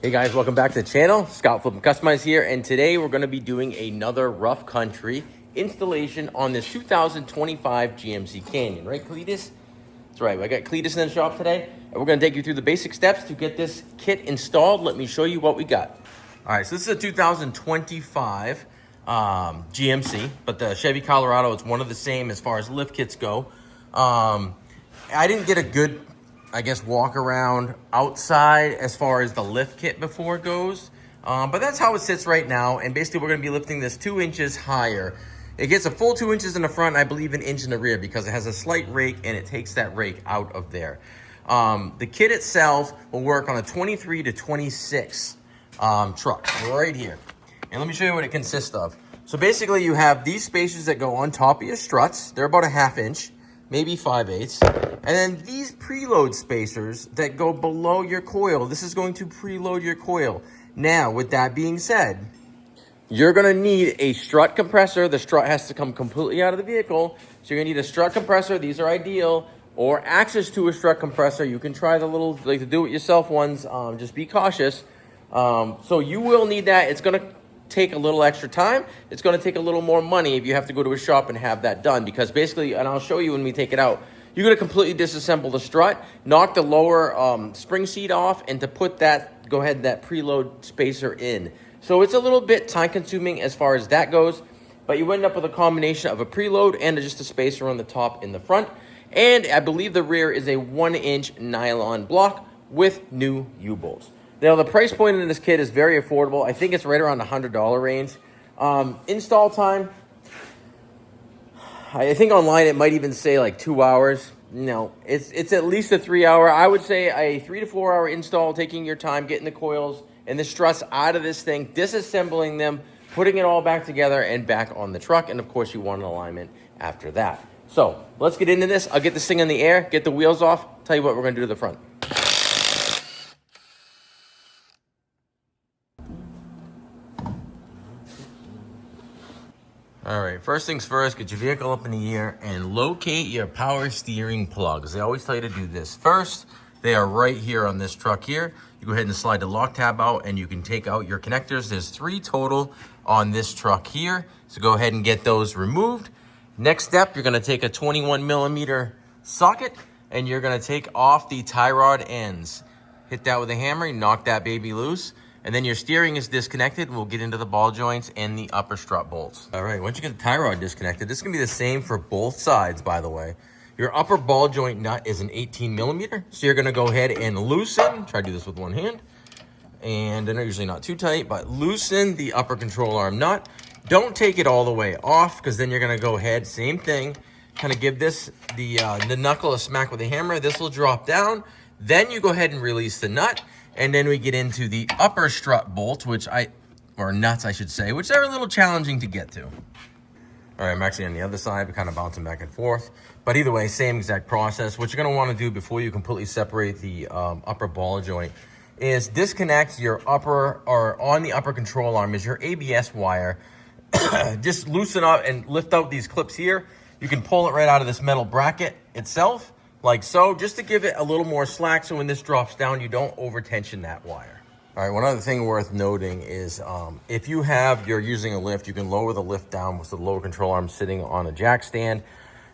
Hey guys, welcome back to the channel. Scott Flip and Customize here, and today we're going to be doing another rough country installation on this 2025 GMC Canyon, right, Cletus? That's right, I got Cletus in the shop today, and we're going to take you through the basic steps to get this kit installed. Let me show you what we got. All right, so this is a 2025 GMC, but the Chevy Colorado, it's one of the same as far as lift kits go. I didn't get a good, I guess, walk around outside as far as the lift kit before it goes. But that's how it sits right now. And basically we're gonna be lifting this 2 inches higher. It gets a full 2 inches in the front, and I believe an inch in the rear, because it has a slight rake and it takes that rake out of there. The kit itself will work on a 23 to 26 truck right here. And let me show you what it consists of. So basically you have these spacers that go on top of your struts. They're about a 1/2 inch, maybe 5/8. And then these preload spacers that go below your coil. This is going to preload your coil. Now, with that being said, you're gonna need a strut compressor. The strut has to come completely out of the vehicle. So you're gonna need a strut compressor. These are ideal. Or access to a strut compressor. You can try the little, like the do-it-yourself ones. Just be cautious. So you will need that. It's gonna take a little extra time. It's going to take a little more money if you have to go to a shop and have that done, because basically, and I'll show you when we take it out, you're going to completely disassemble the strut, knock the lower spring seat off, and to put that, go ahead, that preload spacer in. So it's a little bit time consuming as far as that goes, but you end up with a combination of a preload and just a spacer on the top in the front. And I believe the rear is a 1-inch nylon block with new U-bolts. Now, the price point in this kit is very affordable. I think it's right around the $100 range. Install time, I think online it might even say like 2 hours. No, it's at least a 3 hour. I would say a 3 to 4 hour install, taking your time, getting the coils and the struts out of this thing, disassembling them, putting it all back together and back on the truck. And of course, you want an alignment after that. So let's get into this. I'll get this thing in the air, get the wheels off, tell you what we're gonna do to the front. All right, first things first, get your vehicle up in the air and locate your power steering plugs. They always tell you to do this first. They are right here on this truck here. You go ahead and slide the lock tab out and you can take out your connectors. There's 3 total on this truck here. So go ahead and get those removed. Next step, you're gonna take a 21mm socket and you're gonna take off the tie rod ends. Hit that with a hammer, knock that baby loose. And then your steering is disconnected. We'll get into the ball joints and the upper strut bolts. All right, once you get the tie rod disconnected, this can be the same for both sides, by the way. Your upper ball joint nut is an 18mm. So you're gonna go ahead and loosen, try to do this with one hand. And they're usually not too tight, but loosen the upper control arm nut. Don't take it all the way off, because then you're gonna go ahead, same thing, kind of give this, the knuckle a smack with a hammer. This will drop down. Then you go ahead and release the nut. And then we get into the upper strut bolt, or nuts, I should say, which are a little challenging to get to. All right, I'm actually on the other side. We're kind of bouncing back and forth. But either way, same exact process. What you're going to want to do before you completely separate the upper ball joint is disconnect your upper, or on the upper control arm is your ABS wire. Just loosen up and lift out these clips here. You can pull it right out of this metal bracket itself, like so, just to give it a little more slack, so when this drops down, you don't over tension that wire. All right, one other thing worth noting is if you're using a lift, you can lower the lift down with the lower control arm sitting on a jack stand.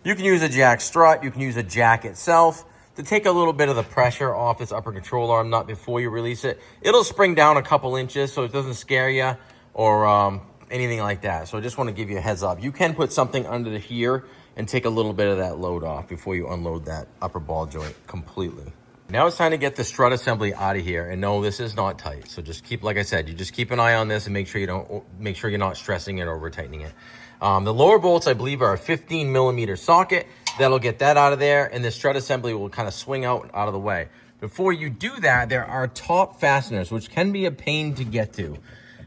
You can use a jack strut, you can use a jack itself to take a little bit of the pressure off this upper control arm nut before you release it. It'll spring down a couple inches so it doesn't scare you or anything like that. So I just want to give you a heads up. You can put something under here and take a little bit of that load off before you unload that upper ball joint completely. Now it's time to get the strut assembly out of here. And no, this is not tight. So just keep, like I said, you just keep an eye on this and make sure you're not stressing it or over tightening it. The lower bolts, I believe, are a 15mm socket. That'll get that out of there, and the strut assembly will kind of swing out of the way. Before you do that, there are top fasteners, which can be a pain to get to.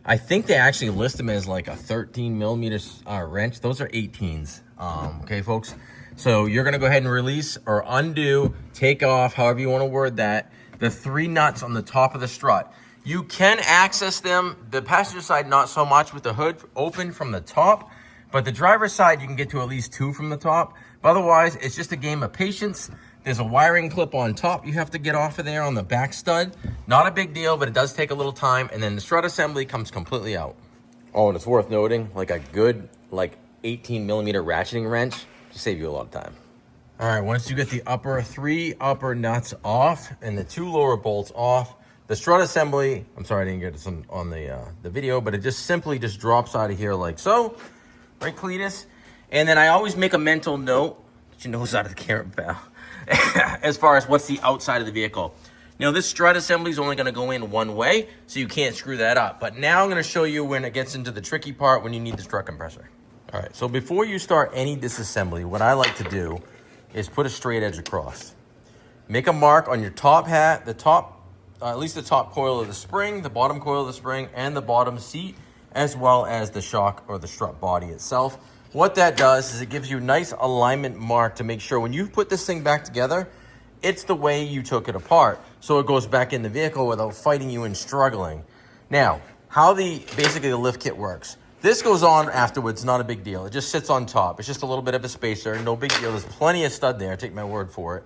I think they actually list them as like a 13mm wrench. Those are 18s. Okay, folks. So you're going to go ahead and release or undo, take off, however you want to word that, the 3 nuts on the top of the strut. You can access them, the passenger side not so much, with the hood open from the top, but the driver's side you can get to at least 2 from the top. But otherwise, it's just a game of patience. There's a wiring clip on top you have to get off of there on the back stud. Not a big deal, but it does take a little time. And then the strut assembly comes completely out. Oh, and it's worth noting, like a good, 18mm ratcheting wrench to save you a lot of time. All right, once you get the three upper nuts off and the 2 lower bolts off, the strut assembly, I'm sorry I didn't get this on the video, but it just simply drops out of here like so. Right, Cletus? And then I always make a mental note, get your nose out of the camera, pal, as far as what's the outside of the vehicle. Now, this strut assembly is only going to go in one way, so you can't screw that up. But now I'm going to show you when it gets into the tricky part when you need the strut compressor. All right, so before you start any disassembly, what I like to do is put a straight edge across. Make a mark on your top hat, the top, at least the top coil of the spring, the bottom coil of the spring, and the bottom seat, as well as the shock or the strut body itself. What that does is it gives you a nice alignment mark to make sure when you put this thing back together, it's the way you took it apart, so it goes back in the vehicle without fighting you and struggling. Now, how basically the lift kit works. This goes on afterwards, not a big deal. It just sits on top. It's just a little bit of a spacer, no big deal. There's plenty of stud there, take my word for it.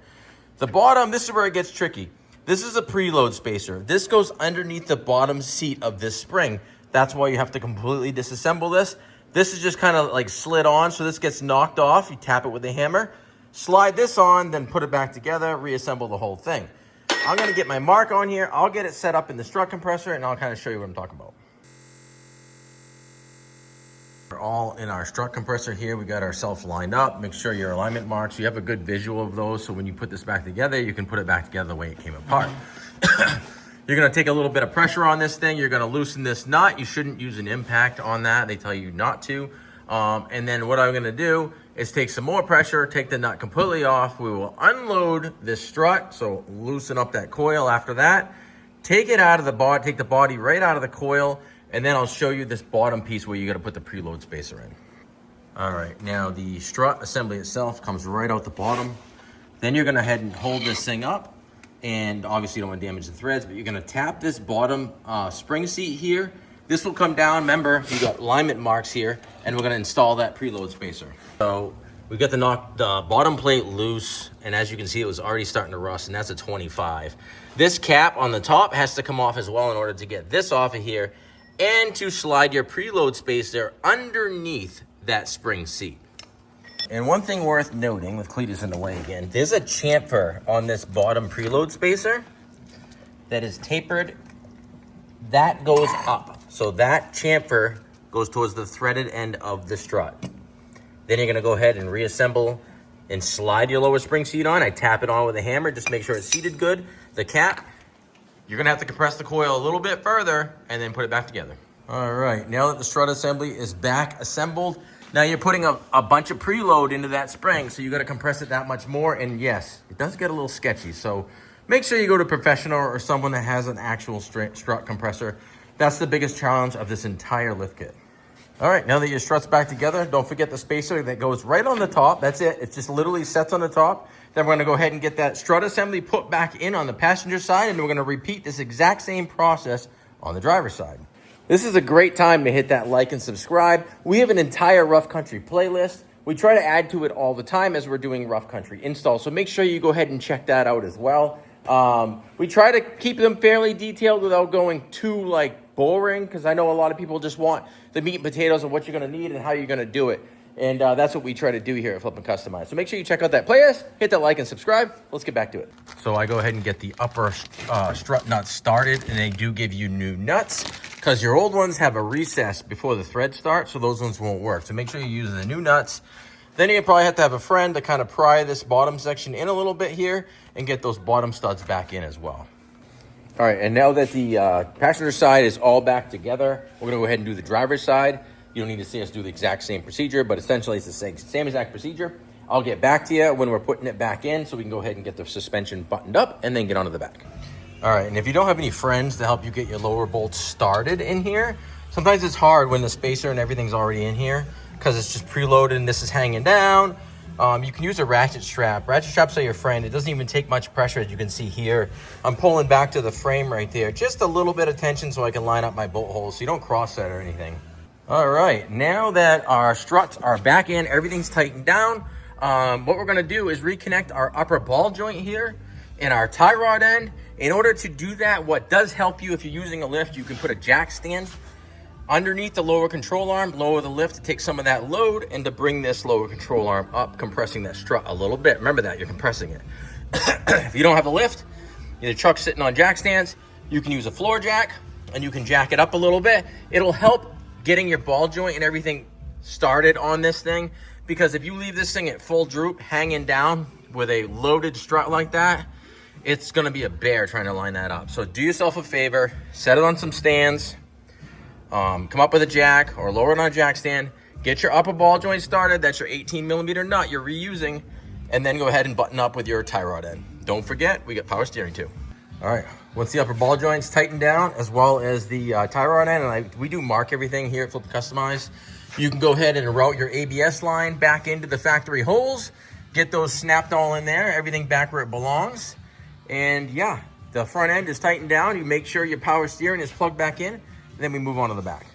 The bottom, this is where it gets tricky. This is a preload spacer. This goes underneath the bottom seat of this spring. That's why you have to completely disassemble this. This is just kind of slid on, so this gets knocked off. You tap it with a hammer. Slide this on, then put it back together, reassemble the whole thing. I'm gonna get my mark on here. I'll get it set up in the strut compressor, and I'll kind of show you what I'm talking about. We're all in our strut compressor here. We got ourselves lined up. Make sure your alignment marks, you have a good visual of those, so when you put this back together, you can put it back together the way it came apart. You're gonna take a little bit of pressure on this thing. You're gonna loosen this nut. You shouldn't use an impact on that. They tell you not to. And then what I'm gonna do is take some more pressure, take the nut completely off. We will unload this strut, so loosen up that coil after that. Take it out of the body, take the body right out of the coil, and then I'll show you this bottom piece where you gotta put the preload spacer in. All right, now the strut assembly itself comes right out the bottom. Then you're gonna head and hold this thing up, and obviously you don't want to damage the threads, but you're gonna tap this bottom spring seat here. This will come down. Remember, you got alignment marks here, and we're gonna install that preload spacer. So we got the bottom plate loose, and as you can see, it was already starting to rust, and that's a 25. This cap on the top has to come off as well in order to get this off of here, and to slide your preload spacer underneath that spring seat. And one thing worth noting, with Cletus in the way again, there's a chamfer on this bottom preload spacer that is tapered. That goes up. So that chamfer goes towards the threaded end of the strut. Then you're gonna go ahead and reassemble and slide your lower spring seat on. I tap it on with a hammer, just make sure it's seated good. The cap, you're gonna have to compress the coil a little bit further and then put it back together. All right, now that the strut assembly is back assembled, now you're putting a bunch of preload into that spring, so you gotta compress it that much more, and yes, it does get a little sketchy, so make sure you go to a professional or someone that has an actual strut compressor. That's the biggest challenge of this entire lift kit. All right, now that your strut's back together, don't forget the spacer that goes right on the top. That's it. It just literally sets on the top. Then we're gonna go ahead and get that strut assembly put back in on the passenger side, and we're gonna repeat this exact same process on the driver's side. This is a great time to hit that like and subscribe. We have an entire rough country playlist. We try to add to it all the time as we're doing rough country installs, so make sure you go ahead and check that out as well. We try to keep them fairly detailed without going too boring, because I know a lot of people just want the meat and potatoes of what you're going to need and how you're going to do it. And that's what we try to do here at Flip and Customize. So make sure you check out that playlist, hit that like and subscribe. Let's get back to it. So I go ahead and get the upper strut nuts started, and they do give you new nuts because your old ones have a recess before the thread starts, so those ones won't work. So make sure you use the new nuts. Then you probably have to have a friend to kind of pry this bottom section in a little bit here and get those bottom studs back in as well. All right, and now that the passenger side is all back together, we're gonna go ahead and do the driver's side. You don't need to see us do the exact same procedure, but essentially it's the same exact procedure. I'll get back to you when we're putting it back in so we can go ahead and get the suspension buttoned up and then get onto the back. All right, and if you don't have any friends to help you get your lower bolts started in here, sometimes it's hard when the spacer and everything's already in here because it's just preloaded and this is hanging down. You can use a ratchet strap. Ratchet straps are your friend. It doesn't even take much pressure, as you can see here. I'm pulling back to the frame right there. Just a little bit of tension so I can line up my bolt holes so you don't cross that or anything. All right, now that our struts are back in, everything's tightened down, What we're gonna do is reconnect our upper ball joint here and our tie rod end. In order to do that, what does help you if you're using a lift, you can put a jack stand underneath the lower control arm, lower the lift to take some of that load and to bring this lower control arm up, compressing that strut a little bit. Remember that, you're compressing it. If you don't have a lift, the truck's sitting on jack stands, you can use a floor jack and you can jack it up a little bit. It'll help getting your ball joint and everything started on this thing, because if you leave this thing at full droop, hanging down with a loaded strut like that, it's gonna be a bear trying to line that up. So do yourself a favor, set it on some stands, come up with a jack or lower it on a jack stand, get your upper ball joint started. That's your 18mm nut you're reusing, and then go ahead and button up with your tie rod end. Don't forget, we got power steering too. All right, once the upper ball joint's tightened down, as well as the tie rod end, and we do mark everything here at Flip Customize, you can go ahead and route your ABS line back into the factory holes, get those snapped all in there, everything back where it belongs. And yeah, the front end is tightened down. You make sure your power steering is plugged back in, and then we move on to the back.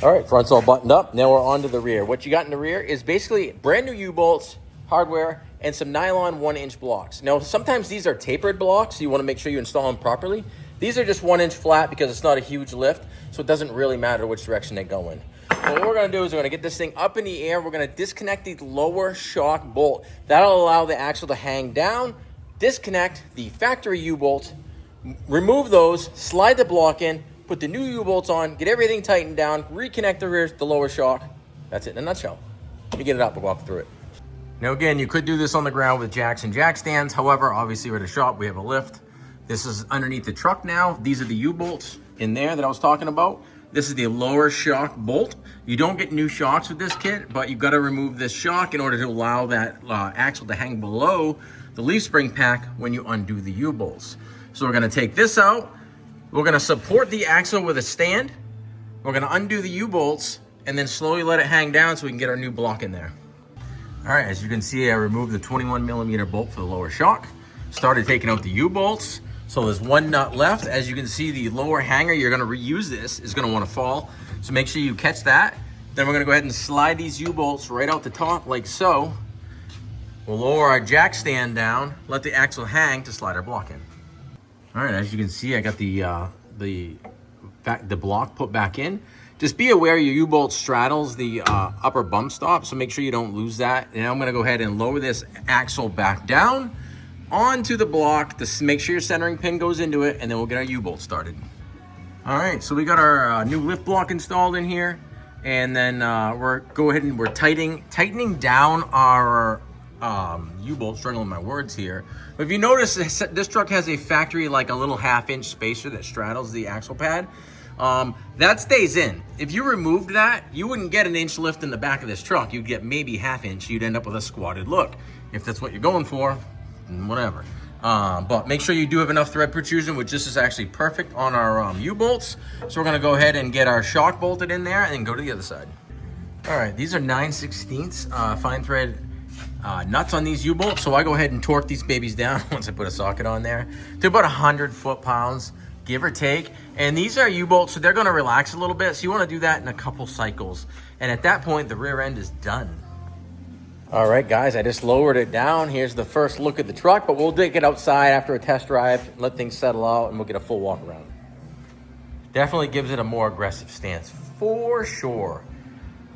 All right, front's all buttoned up. Now we're on to the rear. What you got in the rear is basically brand new U-bolts, hardware, and some nylon 1-inch blocks. Now, sometimes these are tapered blocks, so you wanna make sure you install them properly. These are just 1-inch flat because it's not a huge lift, so it doesn't really matter which direction they go in. So what we're gonna do is we're gonna get this thing up in the air. We're gonna disconnect the lower shock bolt. That'll allow the axle to hang down, disconnect the factory U-bolts, remove those, slide the block in, put the new U-bolts on, get everything tightened down, reconnect the lower shock. That's it in a nutshell. You get it up, we'll walk through it. Now again, you could do this on the ground with jacks and jack stands. However, obviously we're at a shop, we have a lift. This is underneath the truck now. These are the U-bolts in there that I was talking about. This is the lower shock bolt. You don't get new shocks with this kit, but you've got to remove this shock in order to allow that axle to hang below the leaf spring pack when you undo the U-bolts. So we're gonna take this out. We're gonna support the axle with a stand. We're gonna undo the U-bolts and then slowly let it hang down so we can get our new block in there. All right, as you can see, I removed the 21mm bolt for the lower shock. Started taking out the U-bolts. So there's one nut left. As you can see, the lower hanger, you're gonna reuse this, is gonna wanna fall. So make sure you catch that. Then we're gonna go ahead and slide these U-bolts right out the top like so. We'll lower our jack stand down, let the axle hang to slide our block in. All right, as you can see, I got the block put back in. Just be aware your U-bolt straddles the upper bump stop, so make sure you don't lose that. And I'm gonna go ahead and lower this axle back down onto the block to make sure your centering pin goes into it, and then we'll get our U-bolt started. All right, so we got our new lift block installed in here, and then we're tightening down our U-bolt, struggling with my words here. But if you notice, this truck has a factory, like a little 1/2-inch spacer that straddles the axle pad. That stays in. If you removed that, you wouldn't get an inch lift in the back of this truck. You'd get maybe 1/2 inch. You'd end up with a squatted look. If that's what you're going for, whatever. But make sure you do have enough thread protrusion, which this is actually perfect on our U-bolts. So we're gonna go ahead and get our shock bolted in there and then go to the other side. All right, these are 9/16 fine thread nuts on these U-bolts. So I go ahead and torque these babies down once I put a socket on there to about 100 foot-pounds, give or take. And these are U-bolts, so they're gonna relax a little bit. So you wanna do that in a couple cycles. And at that point, the rear end is done. All right, guys, I just lowered it down. Here's the first look at the truck, but we'll take it outside after a test drive, let things settle out, and we'll get a full walk around. Definitely gives it a more aggressive stance, for sure.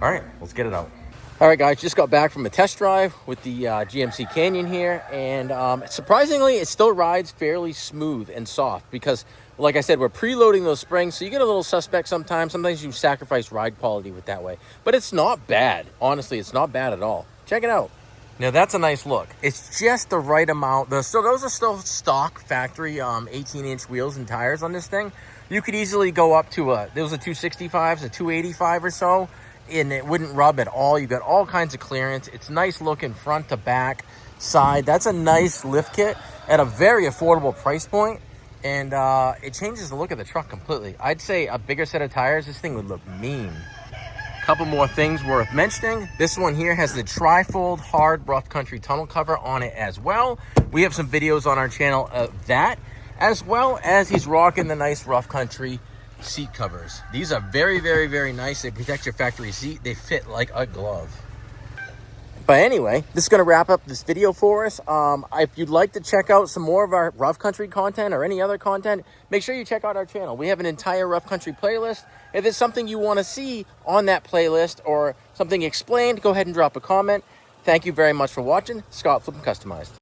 All right, let's get it out. All right, guys, just got back from a test drive with the GMC Canyon here, and surprisingly, it still rides fairly smooth and soft because, like I said, we're preloading those springs, so you get a little suspect sometimes. Sometimes you sacrifice ride quality with that way, but it's not bad. Honestly, it's not bad at all. Check it out. Now, that's a nice look. It's just the right amount. Those are still stock factory 18-inch wheels and tires on this thing. You could easily go up to those are 265s, a 285 or so, and it wouldn't rub at all. You got all kinds of clearance. It's nice looking front to back, side. That's a nice lift kit at a very affordable price point, and it changes the look of the truck completely. I'd say a bigger set of tires, this thing would look mean. Couple more things worth mentioning. This one here has the tri-fold hard rough country tunnel cover on it as well. We have some videos on our channel of that, as well as he's rocking the nice rough country seat covers. These are very, very, very nice. They protect your factory seat. They fit like a glove. But anyway, this is going to wrap up this video for us. If you'd like to check out some more of our rough country content or any other content, make sure you check out our channel. We have an entire rough country playlist. If there's something you want to see on that playlist or something explained, go ahead and drop a comment. Thank you very much for watching. Scott Flippin' Customized.